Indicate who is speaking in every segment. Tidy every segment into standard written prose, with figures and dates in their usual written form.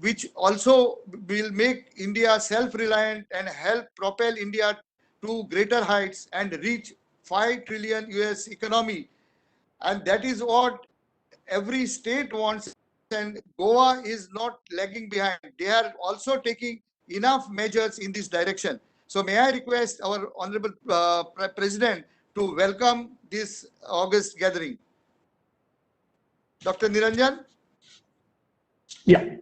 Speaker 1: which also will make India self-reliant and help propel India to greater heights and reach 5 trillion US economy. And that is what every state wants, and Goa is not lagging behind. They are also taking enough measures in this direction. So may I request our Honorable President to welcome this August gathering. Dr. Niranjan?
Speaker 2: Yeah.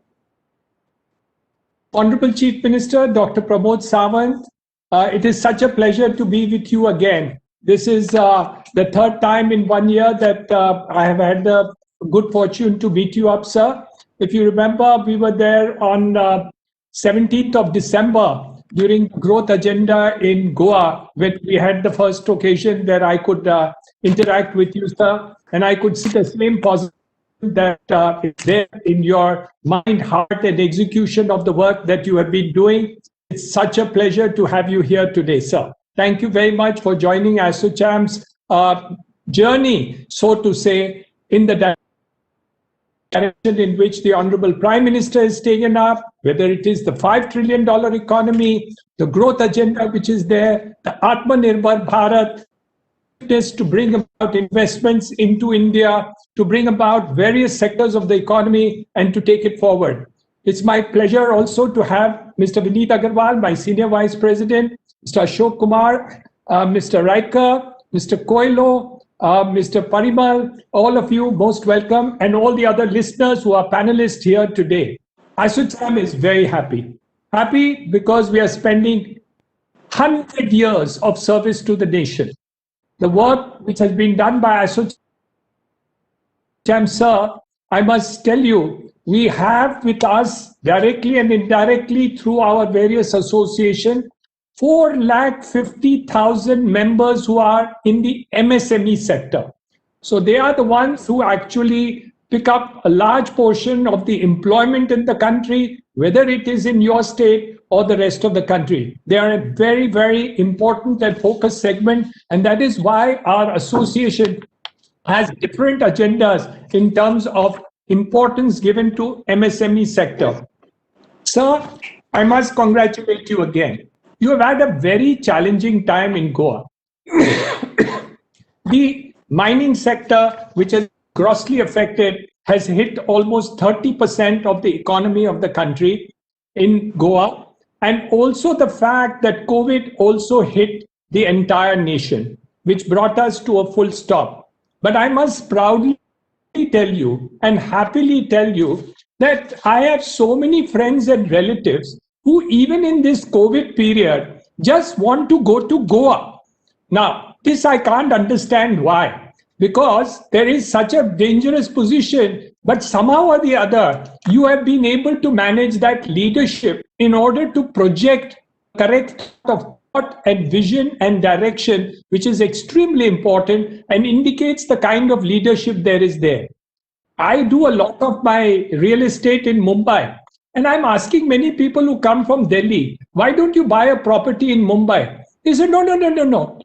Speaker 2: Honorable Chief Minister, Dr. Pramod Sawant, it is such a pleasure to be with you again. This is the third time in 1 year that I have had the good fortune to meet you up, sir. If you remember, we were there on 17th of December during the growth agenda in Goa, when we had the first occasion that I could interact with you, sir, and I could see the same positive that is there in your mind, heart, and execution of the work that you have been doing. It's such a pleasure to have you here today, sir. Thank you very much for joining ASSICHAM's journey, so to say, in the direction in which the Honorable Prime Minister has taken up, whether it is the $5 trillion economy, the growth agenda which is there, the Atmanirbhar Bharat, to bring about investments into India, to bring about various sectors of the economy and to take it forward. It's my pleasure also to have Mr. Vineet Agarwal, my Senior Vice President, Mr. Ashok Kumar, Mr. Riker, Mr. Koilo, Mr. Parimal, all of you most welcome, and all the other listeners who are panelists here today. ASSICHAM is very happy. Happy because we are spending 100 years of service to the nation. The work which has been done by ASSICHAM, sir, I must tell you, we have with us directly and indirectly through our various associations, 450,000 members who are in the MSME sector. So they are the ones who actually pick up a large portion of the employment in the country, whether it is in your state or the rest of the country. They are a very, very important and focused segment, and that is why our association has different agendas in terms of importance given to MSME sector. Sir, I must congratulate you again. You have had a very challenging time in Goa. The mining sector, which is grossly affected, has hit almost 30% of the economy of the country in Goa. And also the fact that COVID also hit the entire nation, which brought us to a full stop. But I must proudly tell you and happily tell you that I have so many friends and relatives who even in this COVID period just want to go to Goa. Now, this I can't understand why, because there is such a dangerous position, but somehow or the other, you have been able to manage that leadership in order to project correct of thought and vision and direction, which is extremely important and indicates the kind of leadership there is there. I do a lot of my real estate in Mumbai. And I'm asking many people who come from Delhi, why don't you buy a property in Mumbai? They said, no.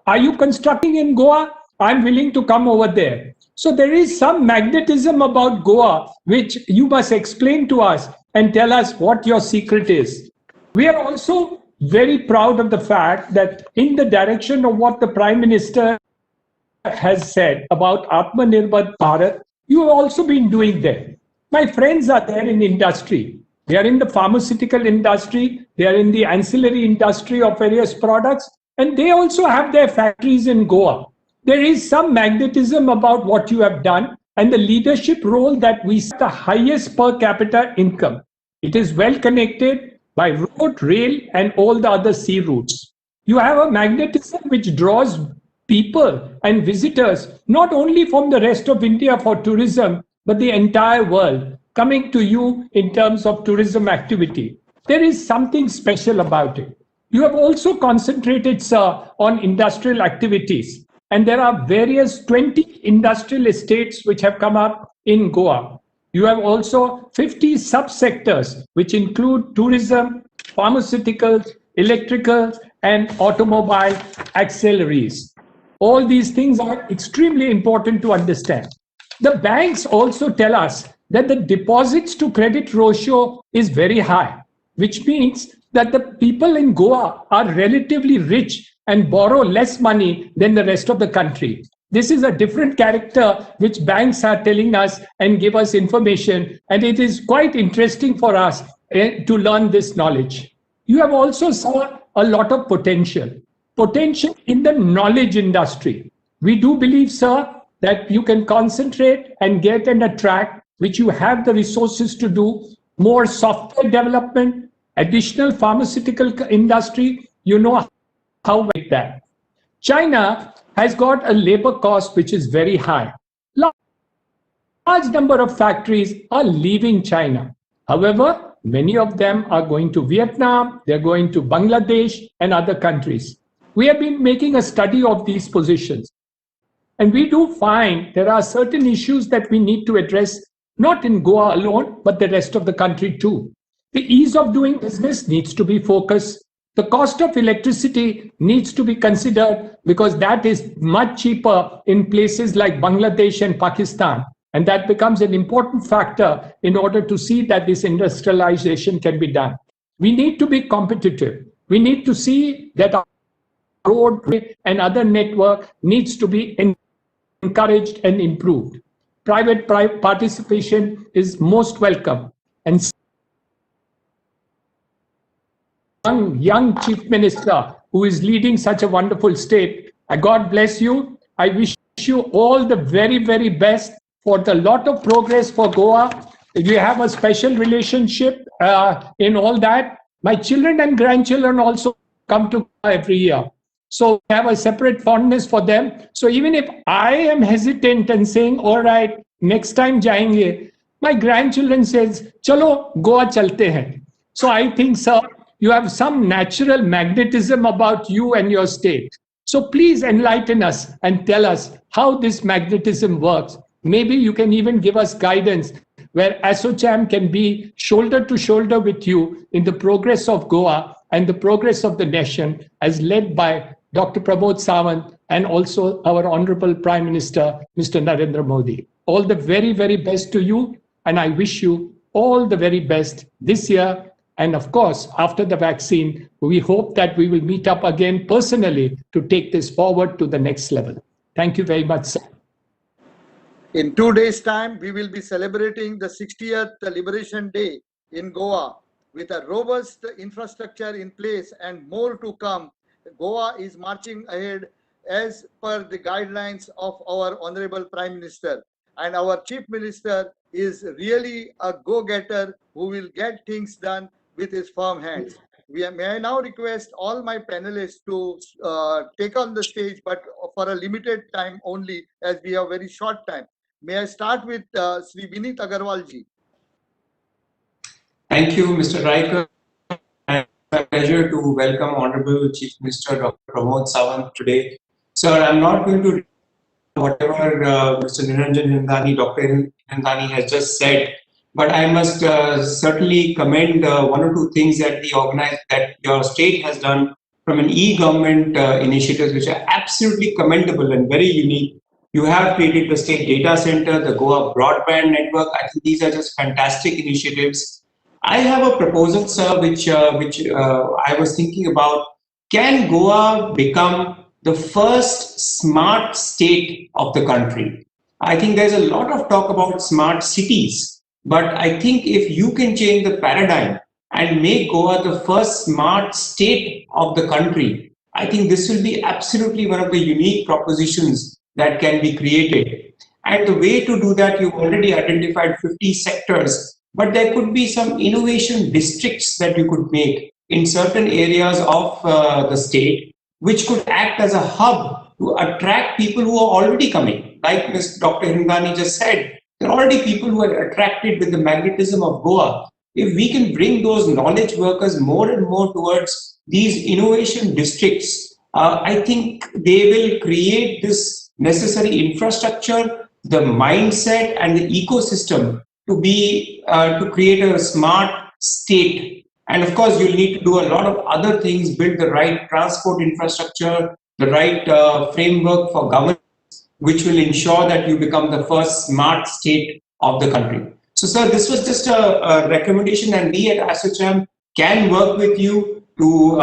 Speaker 2: Are you constructing in Goa? I'm willing to come over there. So there is some magnetism about Goa, which you must explain to us and tell us what your secret is. We are also very proud of the fact that in the direction of what the Prime Minister has said about Atmanirbhar Bharat, you have also been doing there. My friends are there in industry. They are in the pharmaceutical industry. They are in the ancillary industry of various products. And they also have their factories in Goa. There is some magnetism about what you have done and the leadership role that we see the highest per capita income. It is well connected by road, rail, and all the other sea routes. You have a magnetism which draws people and visitors, not only from the rest of India for tourism, but the entire world coming to you in terms of tourism activity. There is something special about it. You have also concentrated, sir, on industrial activities. And there are various 20 industrial estates which have come up in Goa. You have also 50 subsectors, which include tourism, pharmaceuticals, electricals, and automobile auxiliaries. All these things are extremely important to understand. The banks also tell us that the deposits to credit ratio is very high, which means that the people in Goa are relatively rich and borrow less money than the rest of the country. This is a different character which banks are telling us and give us information, and it is quite interesting for us to learn this knowledge. You have also saw a lot of potential in the knowledge industry. We do believe, sir, that you can concentrate and get and attract, which you have the resources to do, more software development, additional pharmaceutical industry. You know how to make that. China has got a labor cost which is very high. Large number of factories are leaving China. However, many of them are going to Vietnam, they're going to Bangladesh and other countries. We have been making a study of these positions. And we do find there are certain issues that we need to address, not in Goa alone, but the rest of the country too. The ease of doing business needs to be focused. The cost of electricity needs to be considered because that is much cheaper in places like Bangladesh and Pakistan. And that becomes an important factor in order to see that this industrialization can be done. We need to be competitive. We need to see that our road and other network needs to be encouraged and improved. Private participation is most welcome. And young chief minister who is leading such a wonderful state, God bless you. I wish you all the very, very best for the lot of progress for Goa. You have a special relationship in all that. My children and grandchildren also come to Goa every year. So we have a separate fondness for them. So even if I am hesitant and saying, all right, next time jayenge, my grandchildren says, chalo, Goa chalte hain. So I think, sir, you have some natural magnetism about you and your state. So please enlighten us and tell us how this magnetism works. Maybe you can even give us guidance where ASSICHAM can be shoulder to shoulder with you in the progress of Goa and the progress of the nation as led by Dr. Pramod Sawant and also our Honorable Prime Minister, Mr. Narendra Modi. All the very, very best to you. And I wish you all the very best this year. And of course, after the vaccine, we hope that we will meet up again personally to take this forward to the next level. Thank you very much, sir.
Speaker 1: In 2 days' time, we will be celebrating the 60th Liberation Day in Goa with a robust infrastructure in place and more to come. Goa is marching ahead as per the guidelines of our Honorable Prime Minister. And our Chief Minister is really a go-getter who will get things done with his firm hands. May I now request all my panelists to take on the stage, but for a limited time only, as we have very short time. May I start with Sri Vineet Agarwal ji.
Speaker 3: Thank you, Mr. Riker. It's a pleasure to welcome Honorable Chief Minister Dr. Pramod Sawant today. Sir, I'm not going to read whatever Mr. Niranjan Hindani, Dr. Hindani has just said, but I must certainly commend one or two things that that your state has done from an e-government initiatives, which are absolutely commendable and very unique. You have created the state data center, the Goa broadband network. I think these are just fantastic initiatives. I have a proposal, sir, which I was thinking about. Can Goa become the first smart state of the country? I think there's a lot of talk about smart cities, but I think if you can change the paradigm and make Goa the first smart state of the country, I think this will be absolutely one of the unique propositions that can be created. And the way to do that, you've already identified 50 sectors, but there could be some innovation districts that you could make in certain areas of the state, which could act as a hub to attract people who are already coming. Like Ms. Dr. Hindani just said, there are already people who are attracted with the magnetism of Goa. If we can bring those knowledge workers more and more towards these innovation districts, I think they will create this necessary infrastructure, the mindset and the ecosystem to create a smart state. And of course, you'll need to do a lot of other things, build the right transport infrastructure, the right framework for governance, which will ensure that you become the first smart state of the country. So, sir, this was just a recommendation, and we at ASSICHAM can work with you to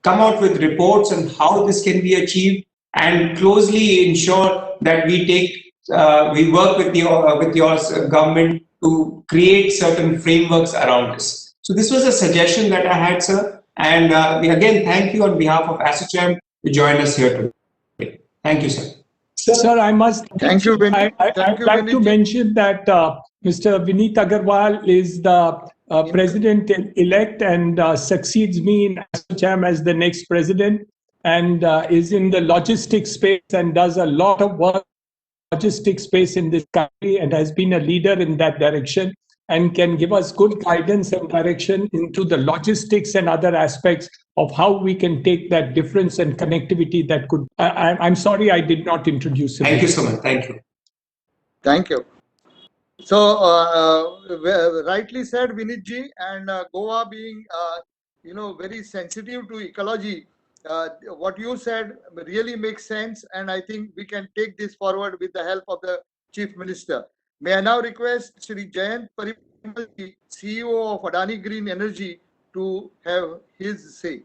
Speaker 3: come out with reports on how this can be achieved, and closely ensure that we work with your government to create certain frameworks around this. So, this was a suggestion that I had, sir, and we again thank you on behalf of ASSICHAM to join us here today. Thank you, sir.
Speaker 2: Sir, I must.
Speaker 1: Thank you,
Speaker 2: I'd like to
Speaker 1: Vinit.
Speaker 2: mention that Mr. Vineet Agarwal is the president-elect and succeeds me in ASSICHAM as the next president, and is in the logistics space and does a lot of work in the logistics space in this country, and has been a leader in that direction, and can give us good guidance and direction into the logistics and other aspects of how we can take that difference and connectivity that could. I'm sorry I did not introduce him.
Speaker 3: Thank you so much. Thank you.
Speaker 1: Thank you. So, rightly said, Vinitji, and Goa being, very sensitive to ecology, what you said really makes sense, and I think we can take this forward with the help of the Chief Minister. May I now request Shri Jayant Parimalji, CEO of Adani Green Energy, to have his say.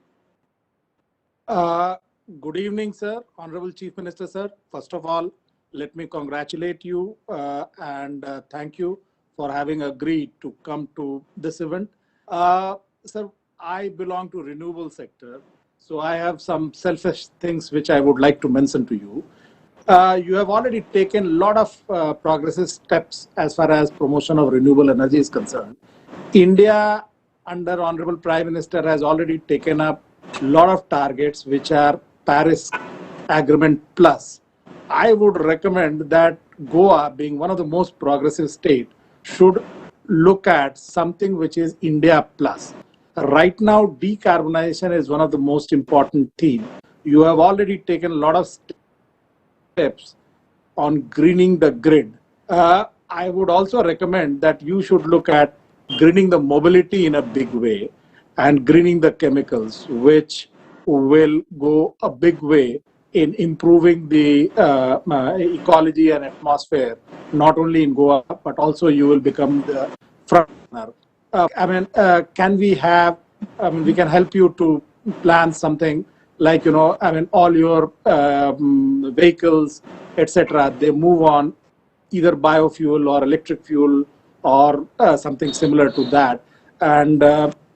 Speaker 4: Good evening, sir. Honorable Chief Minister, sir. First of all, let me congratulate you and thank you for having agreed to come to this event. Sir, I belong to renewable sector, so I have some selfish things which I would like to mention to you. You have already taken a lot of progressive steps as far as promotion of renewable energy is concerned. India, under Honorable Prime Minister, has already taken up a lot of targets which are Paris Agreement Plus. I would recommend that Goa, being one of the most progressive states, should look at something which is India Plus. Right now, decarbonization is one of the most important themes. You have already taken a lot of steps on greening the grid. I would also recommend that you should look at greening the mobility in a big way and greening the chemicals, which will go a big way in improving the ecology and atmosphere, not only in Goa, but also you will become the front runner. Can we have, we can help you to plan something like, all your vehicles, etc., they move on either biofuel or electric fuel or something similar to that. And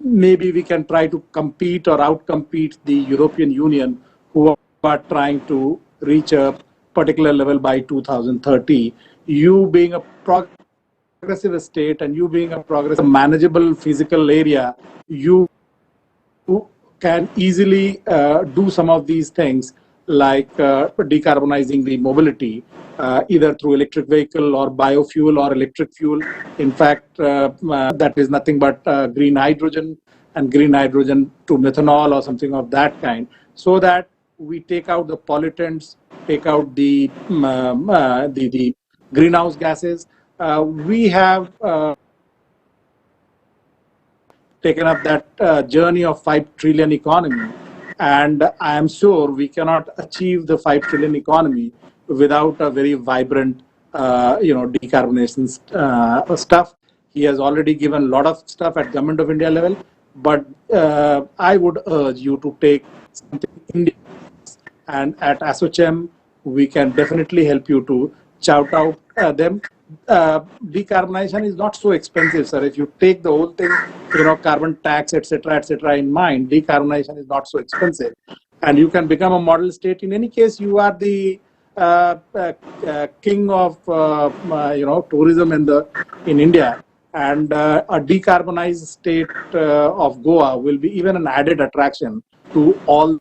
Speaker 4: maybe we can try to compete or outcompete the European Union, who are trying to reach a particular level by 2030. You being a progressive state and you being a progressive manageable physical area, you can easily do some of these things like decarbonizing the mobility, either through electric vehicle or biofuel or electric fuel. In fact, that is nothing but green hydrogen and green hydrogen to methanol or something of that kind, so that we take out the pollutants, take out the greenhouse gases. We have taken up that journey of 5 trillion economy, and I am sure we cannot achieve the 5 trillion economy without a very vibrant, decarbonization stuff. He has already given a lot of stuff at Government of India level, but I would urge you to take something India, and at ASSICHAM we can definitely help you to shout out them. Decarbonization is not so expensive, sir. If you take the whole thing, carbon tax, etc., in mind, decarbonization is not so expensive, and you can become a model state. In any case, you are the king of tourism in India, and a decarbonized state of Goa will be even an added attraction to all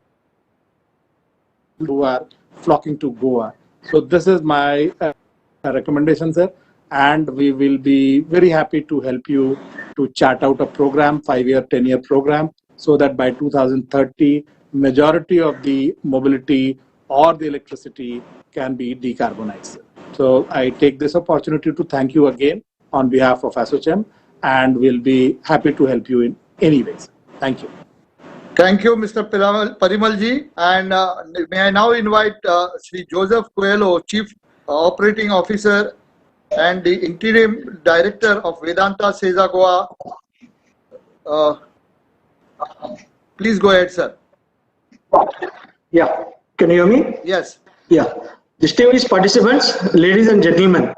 Speaker 4: who are flocking to Goa. So this is my recommendation, sir, and we will be very happy to help you to chart out a program, 5-year, 10-year program, so that by 2030, majority of the mobility or the electricity can be decarbonized. So I take this opportunity to thank you again on behalf of ASSICHAM, and we'll be happy to help you in any ways. Thank you.
Speaker 1: Thank you, Mr. Parimalji. And may I now invite Sri Joseph Coelho, Chief Operating Officer and the interim director of Vedanta SEZA Goa. Please go ahead, sir.
Speaker 5: Yeah, can you hear me?
Speaker 1: Yes.
Speaker 5: Yeah. Distinguished participants, ladies and gentlemen,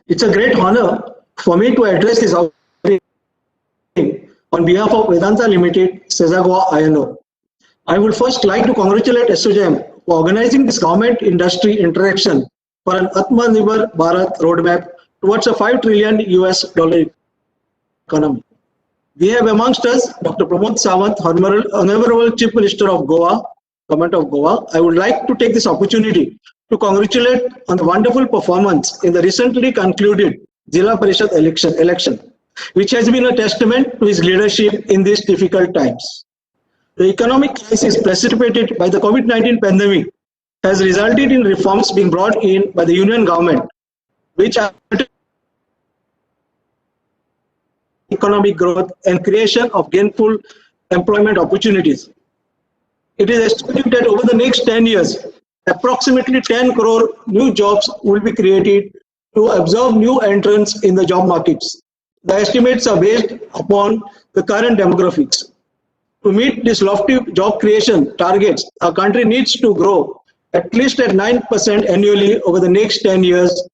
Speaker 5: it's a great honor for me to address this on behalf of Vedanta Limited, SEZA Goa INO. I would first like to congratulate ASSICHAM for organizing this government-industry interaction for an Atmanirbhar Bharat roadmap towards a $5 trillion US economy. We have amongst us Dr. Pramod Sawant, Honorable Chief Minister of Goa, Government of Goa. I would like to take this opportunity to congratulate on the wonderful performance in the recently concluded Zilla Parishad election, which has been a testament to his leadership in these difficult times. The economic crisis precipitated by the COVID-19 pandemic has resulted in reforms being brought in by the union government, which are economic growth and creation of gainful employment opportunities. It is estimated that over the next 10 years, approximately 10 crore new jobs will be created to absorb new entrants in the job markets. The estimates are based upon the current demographics. To meet this lofty job creation targets, our country needs to grow at least at 9% annually over the next 10 years.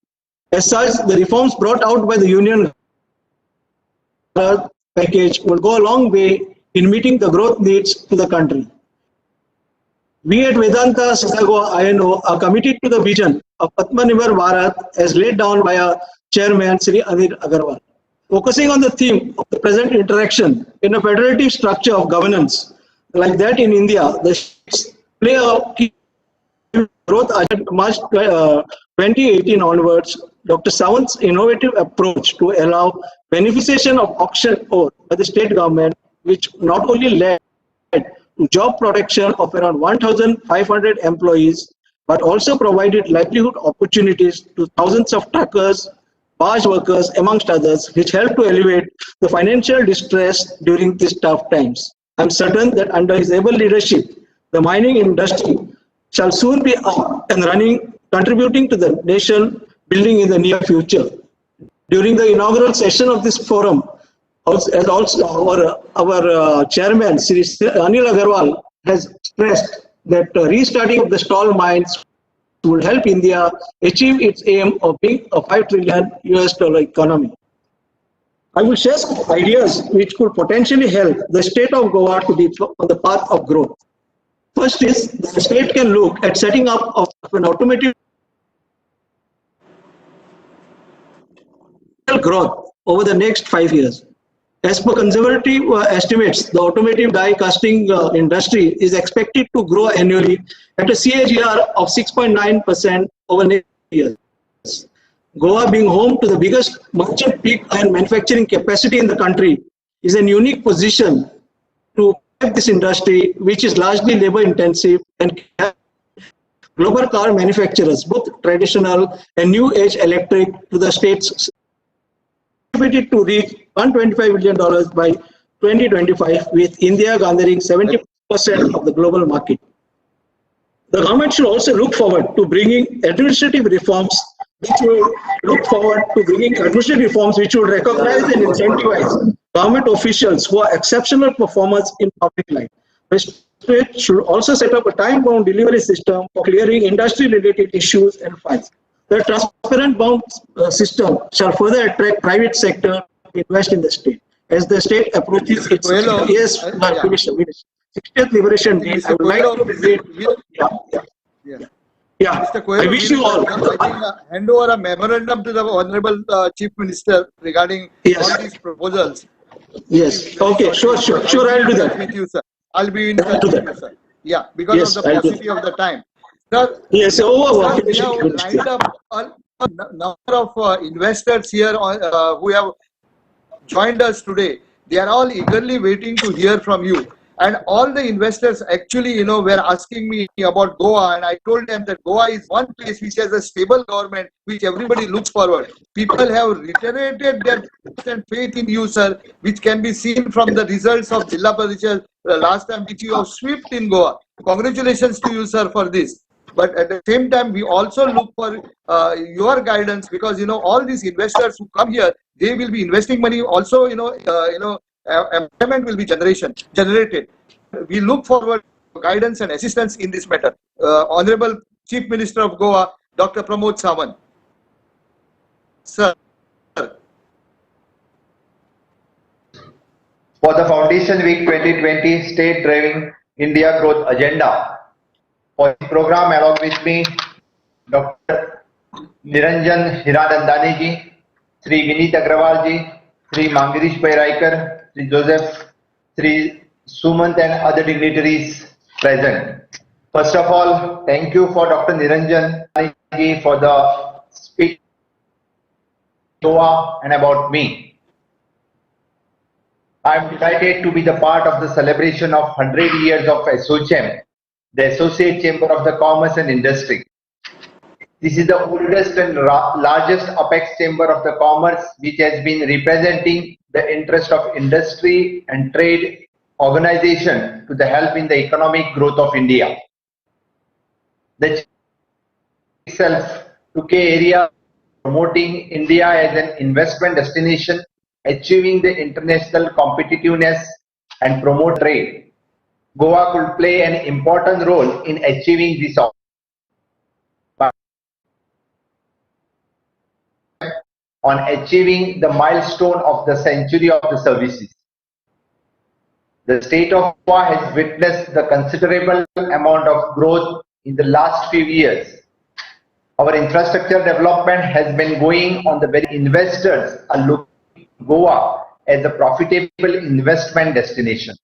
Speaker 5: As such, the reforms brought out by the union package will go a long way in meeting the growth needs to the country. We at Vedanta SEZA Goa INO are committed to the vision of Atmanirbhar Bharat as laid down by our chairman, Sri Anil Agarwal. Focusing on the theme of the present interaction in a federative structure of governance like that in India, the states play a key growth agenda March 2018 onwards. Dr. Sawant's innovative approach to allow beneficiation of auction owed by the state government, which not only led to job protection of around 1,500 employees, but also provided livelihood opportunities to thousands of truckers, barge workers, amongst others, which helped to alleviate the financial distress during these tough times. I'm certain that under his able leadership, the mining industry shall soon be up and running, contributing to the nation building in the near future. During the inaugural session of this forum, as also our chairman, Sri Anil Agarwal, has stressed that restarting of the stall mines will help India achieve its aim of being a $5 trillion US economy. I will share some ideas which could potentially help the state of Goa to be on the path of growth. First is the state can look at setting up of an automotive growth over the next 5 years. As per conservative estimates, the automotive die casting industry is expected to grow annually at a CAGR of 6.9% over next years. Goa, being home to the biggest merchant pig iron manufacturing capacity in the country, is in a unique position to have this industry, which is largely labor intensive and global car manufacturers, both traditional and new age electric, to the states to reach $125 billion by 2025, with India garnering 70% of the global market. The government should also look forward to bringing administrative reforms, which will recognize and incentivize government officials who are exceptional performers in public life. The state should also set up a time-bound delivery system for clearing industry-related issues and files. The transparent bound system shall further attract private sector to invest in the state. As the state approaches its 60th Liberation Day, I would like to visit.
Speaker 1: Mr. Coelho,
Speaker 5: I wish you all.
Speaker 1: I think hand over a memorandum to the Honorable Chief Minister regarding all these proposals.
Speaker 5: Yes. Okay. Sure. I'll do that.
Speaker 1: With you, sir. I'll be in touch with you, sir. Yeah, because of the paucity of the time. Sir,
Speaker 5: yes.
Speaker 1: we have lined up a number of investors here who have joined us today. They are all eagerly waiting to hear from you. And all the investors actually, were asking me about Goa, and I told them that Goa is one place which has a stable government, which everybody looks forward. People have reiterated their trust and faith in you, sir, which can be seen from the results of Zilla Parishad last time, which you have swept in Goa. Congratulations to you, sir, for this. But at the same time, we also look for your guidance, because all these investors who come here, they will be investing money. Also, employment will be generated. We look forward to guidance and assistance in this matter. Honorable Chief Minister of Goa, Dr. Pramod Sawant. Sir.
Speaker 6: For the Foundation Week 2020 State Driving India Growth Agenda. For the program, along with me, Dr. Niranjan Hiranandani ji, Sri Vineet Agrawal ji, Sri Mangirish Pairaikar, Sri Joseph, Sri Sumant and other dignitaries present. First of all, thank you for Dr. Niranjan ji for the speech Goa and about me. I am delighted to be the part of the celebration of 100 years of ASSICHAM, the Associate Chamber of the Commerce and Industry. This is the oldest and largest apex chamber of the commerce, which has been representing the interest of industry and trade organization to the help in the economic growth of India. The itself took an area promoting India as an investment destination, achieving the international competitiveness and promote trade. Goa could play an important role in achieving this on achieving the milestone of the century of the services. The state of Goa has witnessed the considerable amount of growth in the last few years. Our infrastructure development has been going on. The very investors are looking at Goa as a profitable investment destination.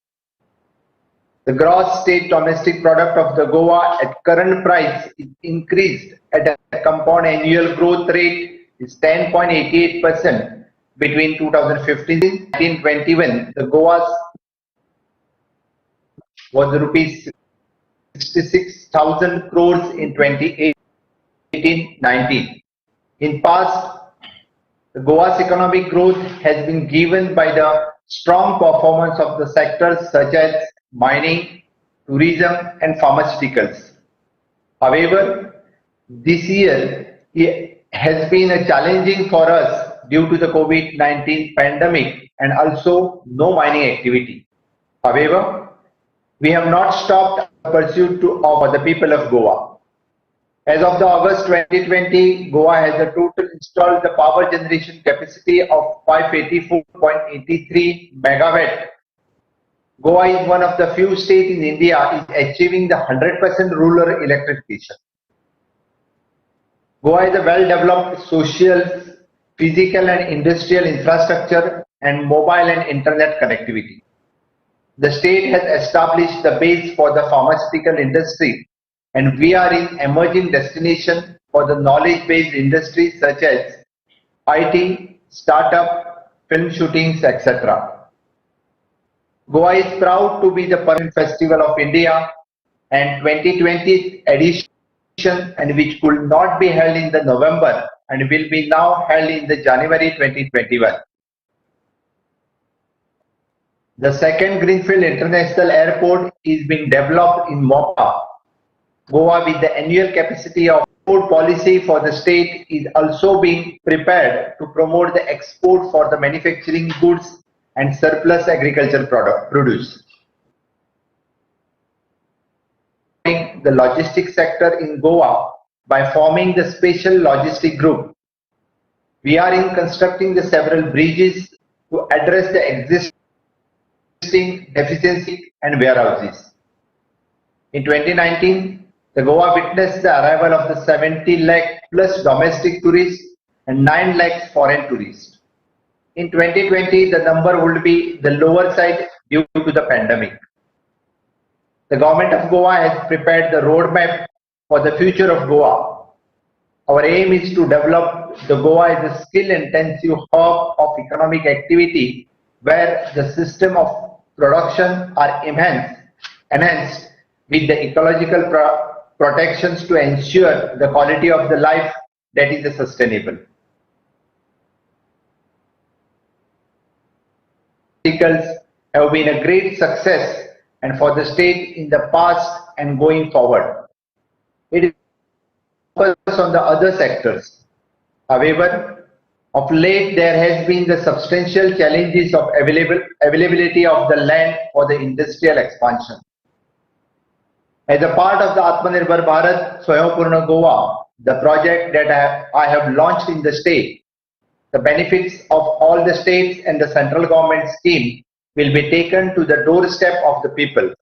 Speaker 6: The gross state domestic product of the Goa at current price is increased at a compound annual growth rate is 10.88% between 2015 and 1921. The Goa's was rupees 66,000 crores in 2018-19. In past, the Goa's economic growth has been given by the strong performance of the sectors such as mining, tourism and pharmaceuticals. However, this year has been a challenging for us due to the COVID-19 pandemic and also no mining activity. However, we have not stopped our pursuit of the people of Goa. As of the August 2020, Goa has a total installed the power generation capacity of 584.83 megawatt. Goa is one of the few states in India is achieving the 100% rural electrification. Goa is a well-developed social, physical and industrial infrastructure and mobile and internet connectivity. The state has established the base for the pharmaceutical industry, and we are in emerging destination for the knowledge-based industries such as IT, startup, film shootings, etc. Goa is proud to be the permanent festival of India and 2020 edition, and which could not be held in the November and will be now held in the January 2021. The second Greenfield International Airport is being developed in Mopa. Goa, with the annual capacity of export policy for the state, is also being prepared to promote the export for the manufacturing goods and surplus agriculture produce. The logistics sector in Goa by forming the special logistic group. We are in constructing the several bridges to address the existing deficiency and warehouses. In 2019, the Goa witnessed the arrival of the 70 lakh plus domestic tourists and 9 lakhs foreign tourists. In 2020, the number would be the lower side due to the pandemic. The government of Goa has prepared the roadmap for the future of Goa. Our aim is to develop the Goa as a skill-intensive hub of economic activity where the system of production are enhanced with the ecological protections to ensure the quality of the life that is sustainable. Have been a great success and for the state in the past and going forward. It is focus on the other sectors. However, of late there has been the substantial challenges of availability of the land for the industrial expansion. As a part of the Atmanirbhar Bharat Swayambhurna Goa, the project that I have launched in the state, the benefits of all the states and the central government scheme will be taken to the doorstep of the people.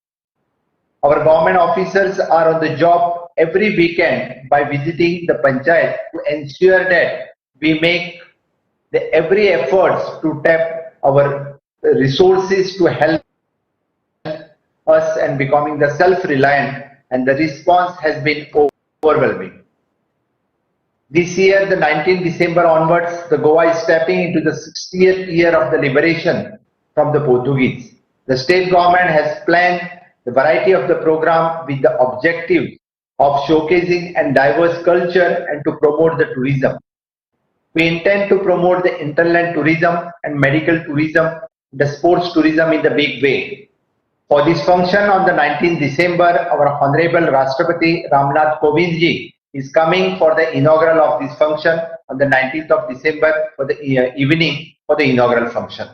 Speaker 6: Our government officers are on the job every weekend by visiting the panchayat to ensure that we make every efforts to tap our resources to help us and becoming the self-reliant, and the response has been overwhelming. This year, the 19th December onwards, the Goa is stepping into the 60th year of the liberation from the Portuguese. The state government has planned the variety of the program with the objective of showcasing and diverse culture and to promote the tourism. We intend to promote the interland tourism and medical tourism, the sports tourism in the big way. For this function on the 19th December, our Honorable Rashtrapati Ramnath Kovind ji is coming for the inaugural of this function on the 19th of December for the evening for the inaugural function.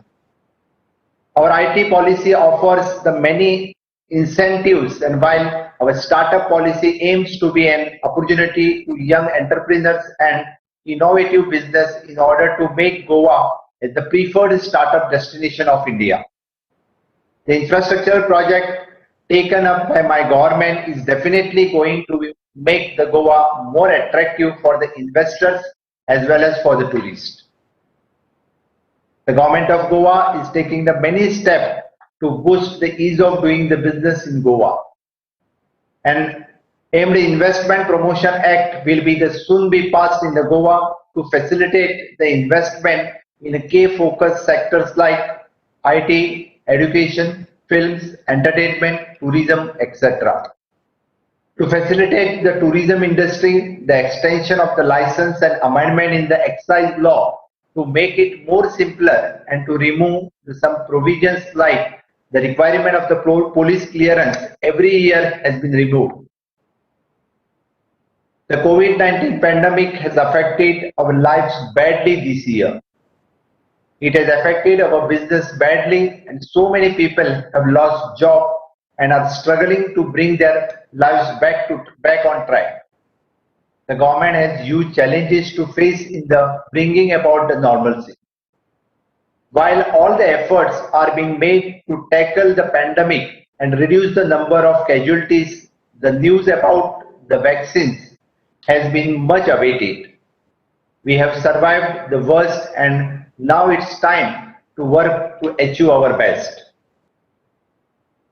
Speaker 6: Our IT policy offers the many incentives, and while our startup policy aims to be an opportunity to young entrepreneurs and innovative business in order to make Goa as the preferred startup destination of India. The infrastructure project taken up by my government is definitely going to make the Goa more attractive for the investors as well as for the tourists. The government of Goa is taking the many steps to boost the ease of doing the business in Goa. And aimed Investment Promotion Act will soon be passed in the Goa to facilitate the investment in key focus sectors like IT, education, films, entertainment, tourism, etc. To facilitate the tourism industry, the extension of the license and amendment in the excise law to make it more simpler and to remove some provisions like the requirement of the police clearance every year has been removed. The COVID-19 pandemic has affected our lives badly this year. It has affected our business badly, and so many people have lost jobs and are struggling to bring their lives back on track. The government has huge challenges to face in the bringing about the normalcy. While all the efforts are being made to tackle the pandemic and reduce the number of casualties, the news about the vaccines has been much awaited. We have survived the worst, and now it's time to work to achieve our best.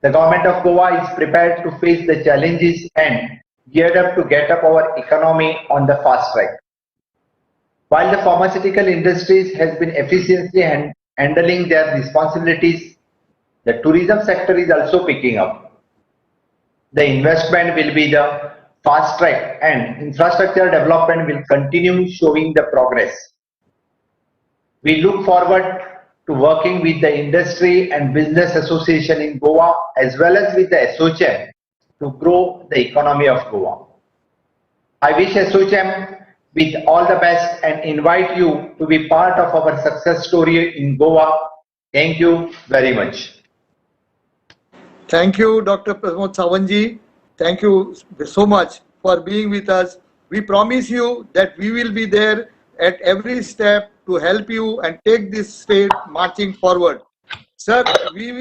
Speaker 6: The government of Goa is prepared to face the challenges and geared up to get up our economy on the fast track. While the pharmaceutical industries has been efficiently handling their responsibilities, the tourism sector is also picking up. The investment will be the fast track, and infrastructure development will continue showing the progress. We look forward to working with the industry and business association in Goa as well as with the ASSICHAM to grow the economy of Goa. I wish ASSICHAM with all the best and invite you to be part of our success story in Goa. Thank you very much.
Speaker 1: Thank you, Dr. Pramod Sawant. Thank you so much for being with us. We promise you that we will be there at every step to help you and take this state marching forward. Sir, we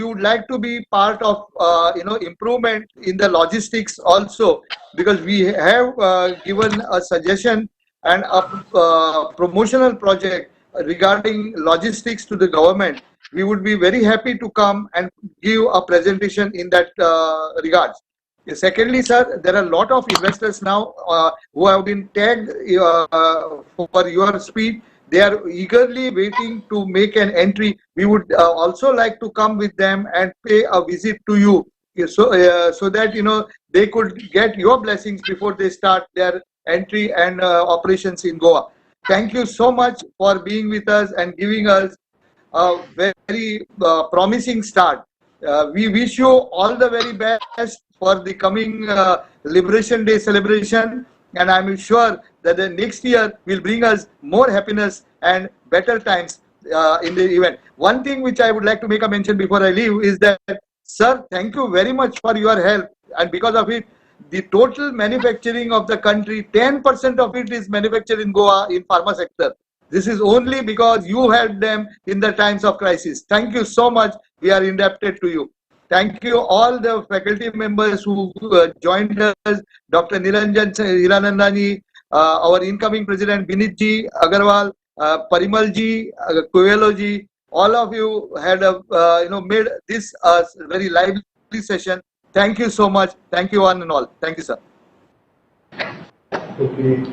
Speaker 1: would like to be part of improvement in the logistics also, because we have given a suggestion and a promotional project regarding logistics to the government. We would be very happy to come and give a presentation in that regards. Secondly, sir, there are a lot of investors now who have been tagged for your speech. They are eagerly waiting to make an entry. We would also like to come with them and pay a visit to you, so that they could get your blessings before they start their entry and operations in Goa. Thank you so much for being with us and giving us a very promising start. We wish you all the very best for the coming Liberation Day celebration, and I'm sure that the next year will bring us more happiness and better times in the event. One thing which I would like to make a mention before I leave is that, sir, thank you very much for your help, and because of it, the total manufacturing of the country, 10% of it is manufactured in Goa in pharma sector. This is only because you helped them in the times of crisis. Thank you so much. We are indebted to you. Thank you all the faculty members who joined us, Dr. Niranjan Hiranandani, our incoming president Vinit ji Agarwal, Parimal ji, Coelho ji. All of you had made this a very lively session. Thank you so much. Thank you one and all. Thank you, sir.
Speaker 3: Okay.